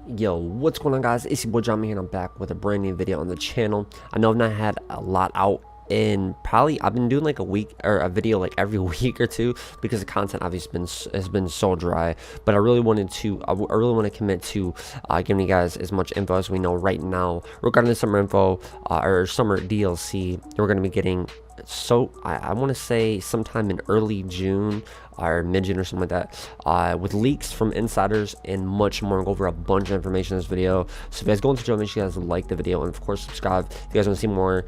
Yo, what's going on, guys? It's your boy John here, and I'm back with a brand new video on the channel. I know I've not had a lot out in probably I've been doing like a week or a video like every week or two because the content obviously has been so dry. But I really want to commit to giving you guys as much info as we know right now regarding the summer info or summer DLC. We're going to be getting, so I want to say sometime in early June or mid-June or something like that, with leaks from insiders and much more. I'll go over a bunch of information in this video. So if you guys go into the video, make sure you guys like the video and of course subscribe if you guys want to see more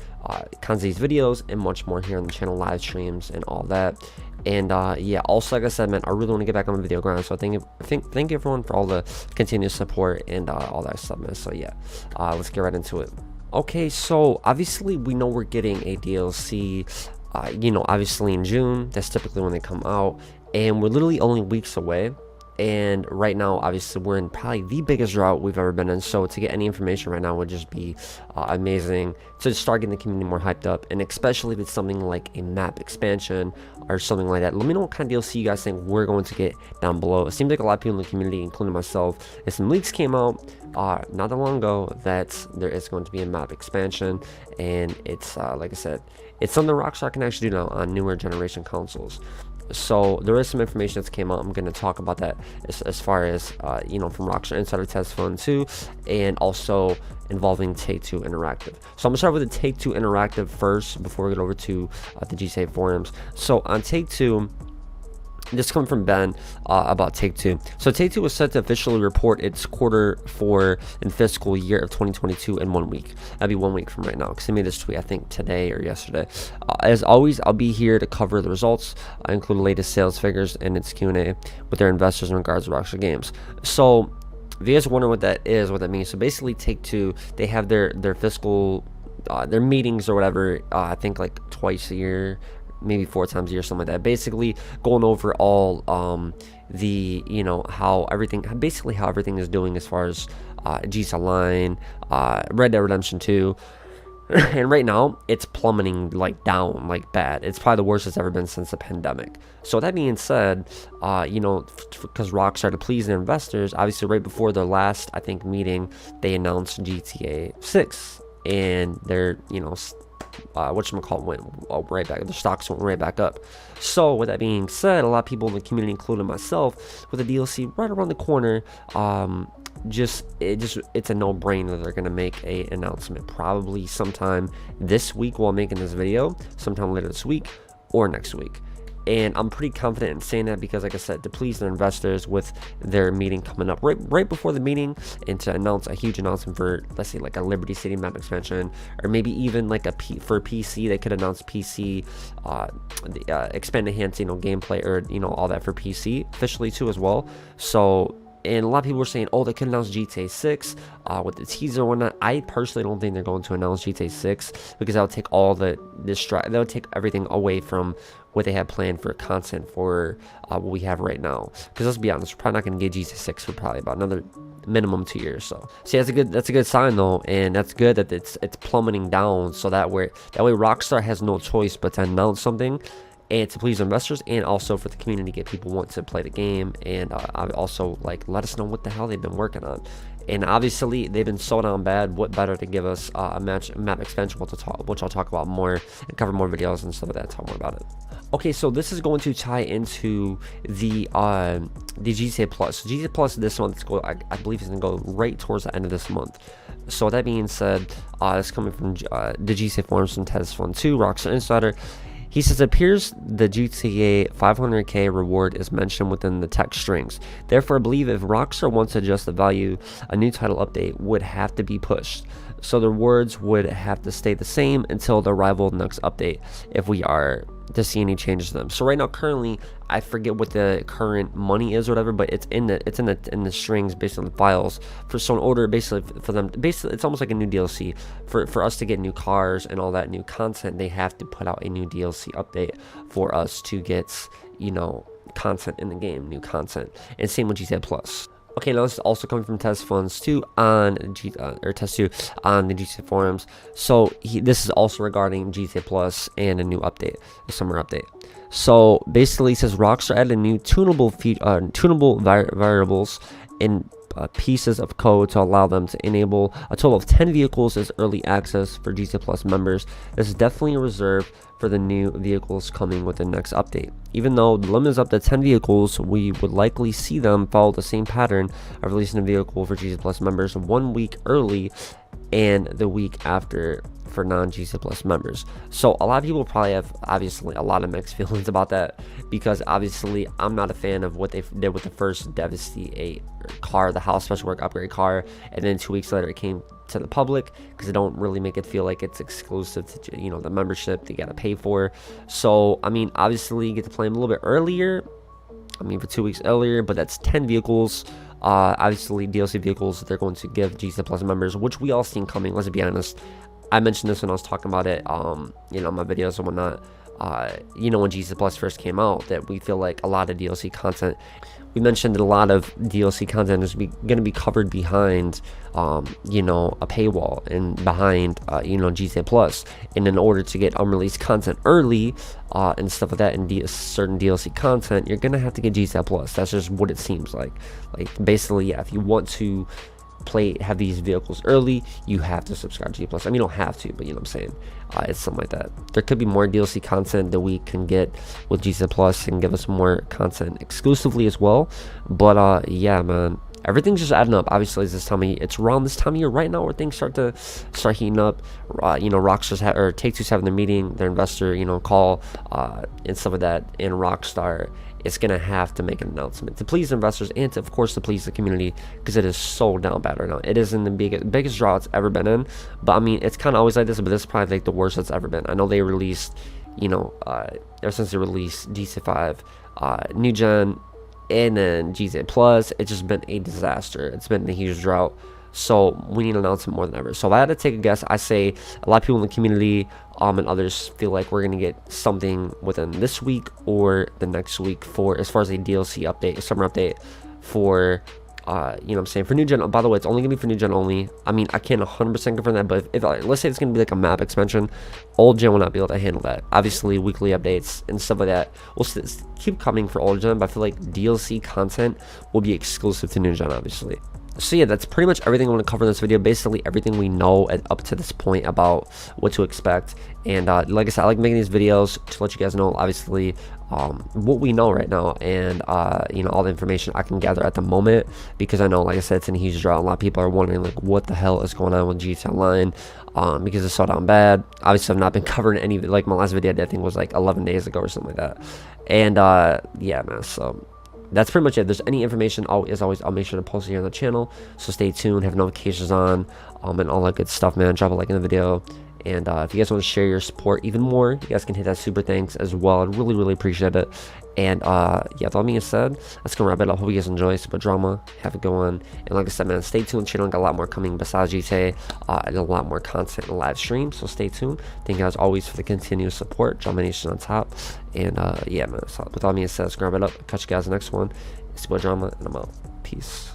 kinds of these videos and much more here on the channel, live streams and all that. And yeah, also like I said, man, I really want to get back on the video grind. So thank everyone for all the continuous support and all that stuff, man. So yeah, let's get right into it. Okay, so obviously we know we're getting a DLC, obviously in June. That's typically when they come out, and we're literally only weeks away. And right now, obviously, we're in probably the biggest drought we've ever been in. So to get any information right now would just be amazing to start getting the community more hyped up. And especially if it's something like a map expansion or something like that. Let me know what kind of DLC you guys think we're going to get down below. It seems like a lot of people in the community, including myself, and some leaks came out not that long ago that there is going to be a map expansion. And it's like I said, it's something Rockstar can actually do now on newer generation consoles. So there is some information that's came out. I'm going to talk about that as far as from Rockstar Insider Test Fund 2 and also involving Take-Two Interactive. So I'm gonna start with the Take-Two Interactive first before we get over to the GTA forums. So on Take-Two, this coming from Ben about Take-Two. So Take-Two was set to officially report its quarter 4 and fiscal year of 2022 in 1 week. That'd be 1 week from right now, because I made this tweet I think today or yesterday. As always, I'll be here to cover the results, include the latest sales figures and its Q&A with their investors in regards to Rockstar Games. So if you guys wonder what that is, what that means, so basically Take-Two, they have their fiscal their meetings or whatever, I think like twice a year, maybe 4 times a year, something like that, basically going over all the how everything is doing as far as GTA Online, Red Dead Redemption 2. And right now it's plummeting like down like bad. It's probably the worst it's ever been since the pandemic. So that being said, because Rockstar, to please their investors, obviously right before their last I think meeting, they announced GTA 6 and they're whatchamacallit went right back. The stocks went right back up. So with that being said, a lot of people in the community, including myself, with the DLC right around the corner, it's a no-brainer. They're gonna make a announcement probably sometime this week while making this video, sometime later this week or next week. And I'm pretty confident in saying that because, like I said, to please their investors with their meeting coming up right before the meeting, and to announce a huge announcement for, let's say, like a Liberty City map expansion, or maybe even like for PC, they could announce PC, expanded hands, gameplay, or all that for PC officially too as well. So. And a lot of people were saying, oh, they could announce GTA 6 with the teaser and whatnot. I personally don't think they're going to announce GTA 6 because that would take that would take everything away from what they had planned for content for what we have right now. Because let's be honest, we're probably not going to get GTA 6 for probably about another minimum 2 years. So see, that's a good sign though, and that's good that it's plummeting down. So that way Rockstar has no choice but to announce something, and to please investors, and also for the community to get people want to play the game, and also like let us know what the hell they've been working on. And obviously they've been so down bad. What better to give us a map expansion, which I'll talk about more and cover more videos and stuff like that, talk more about it. Okay, so this is going to tie into the GTA Plus. So GTA Plus this month I believe is going to go right towards the end of this month. So that being said, it's coming from the GTA forums from Test Fund 2, Rockstar Insider. He says, it appears the GTA 500k reward is mentioned within the text strings. Therefore, I believe if Rockstar wants to adjust the value, a new title update would have to be pushed. So the rewards would have to stay the same until the arrival of the next update if we are to see any changes to them. So right now, currently, I forget what the current money is or whatever, but it's in the strings based on the files. So in order basically for them, it's almost like a new DLC for us to get new cars and all that new content. They have to put out a new DLC update for us to get content in the game, new content. And same with GTA Plus. Okay, now this is also coming from Test Funds 2 on Test 2 on the GTA forums. So this is also regarding GTA Plus and a new update, a summer update. So basically, it says Rockstar added a new tunable variables in pieces of code to allow them to enable a total of 10 vehicles as early access for GTA Plus members. This is definitely reserved for the new vehicles coming with the next update. Even though the limit is up to 10 vehicles, we would likely see them follow the same pattern of releasing a vehicle for GTA Plus members 1 week early and the week after for non-GTA Plus members. So a lot of people probably have obviously a lot of mixed feelings about that, because obviously I'm not a fan of what they did with the first Devastator 8 car, the house special work upgrade car, and then 2 weeks later it came to the public, because they don't really make it feel like it's exclusive to, you know, the membership they gotta pay for. So I mean, obviously you get to play them a little bit earlier, I mean for 2 weeks earlier, but that's 10 vehicles. Obviously DLC vehicles that they're going to give GTA Plus members, which we all seen coming. Let's be honest, I mentioned this when I was talking about it, you know, my videos and whatnot. You know, when GTA Plus first came out, that we feel like a lot of DLC content, we mentioned that a lot of DLC content is going to be covered behind, you know, a paywall and behind, you know, GTA Plus. And in order to get unreleased content early and stuff like that, and certain DLC content, you're going to have to get GTA Plus. That's just what it seems like. Like, basically, yeah, if you want to have these vehicles early, you have to subscribe to GTA Plus. I mean, you don't have to, but you know what I'm saying. It's something like that. There could be more DLC content that we can get with GTA Plus and give us more content exclusively as well. But yeah, man, everything's just adding up. Obviously, it's around this time of year right now where things start heating up. You know, Rockstar's or Take-Two's having their meeting, their investor, you know, call and stuff like that, and Rockstar is gonna have to make an announcement to please investors and to, of course, to please the community, because it is so down bad right now. It is in the biggest drought it's ever been in. But I mean, it's kind of always like this, but this is probably like the worst it's ever been. I know they released, you know, ever since they released GTA 5 new gen and then GTA Plus, it's just been a disaster. It's been a huge drought. So we need an announcement more than ever. So if I had to take a guess, I say a lot of people in the community and others feel like we're gonna get something within this week or the next week for, as far as a DLC update, a summer update for you know what I'm saying, for new gen. By the way, it's only gonna be for new gen only. I mean, I can't 100% confirm that, but if let's say it's gonna be like a map expansion, old gen will not be able to handle that. Obviously, weekly updates and stuff like that will keep coming for old gen, but I feel like DLC content will be exclusive to new gen, obviously. So yeah, that's pretty much everything I want to cover in this video. Basically everything we know up to this point about what to expect. And like I said, I like making these videos to let you guys know, obviously, what we know right now, and you know, all the information I can gather at the moment, because I know, like I said, it's in a huge drought. A lot of people are wondering like what the hell is going on with GTA Online, because it's so down bad. Obviously I've not been covering any, like my last video I think was like 11 days ago or something like that. And yeah, man, so that's pretty much it. If there's any information, as always, I'll make sure to post it here on the channel, so stay tuned, have notifications on, and all that good stuff, man. Drop a like in the video, and if you guys want to share your support even more, you guys can hit that super thanks as well. I'd really appreciate it. And yeah, with all being said, that's gonna wrap it up. Hope you guys enjoy Super Drama. Have a good one. And like I said, man, stay tuned. Channel got a lot more coming besides GTA, and a lot more content and live streams. So stay tuned. Thank you guys always for the continuous support. Drama Nation on top. And yeah, man. So with all being said, let's wrap it up. Catch you guys in the next one. It's Super Drama, and I'm out. Peace.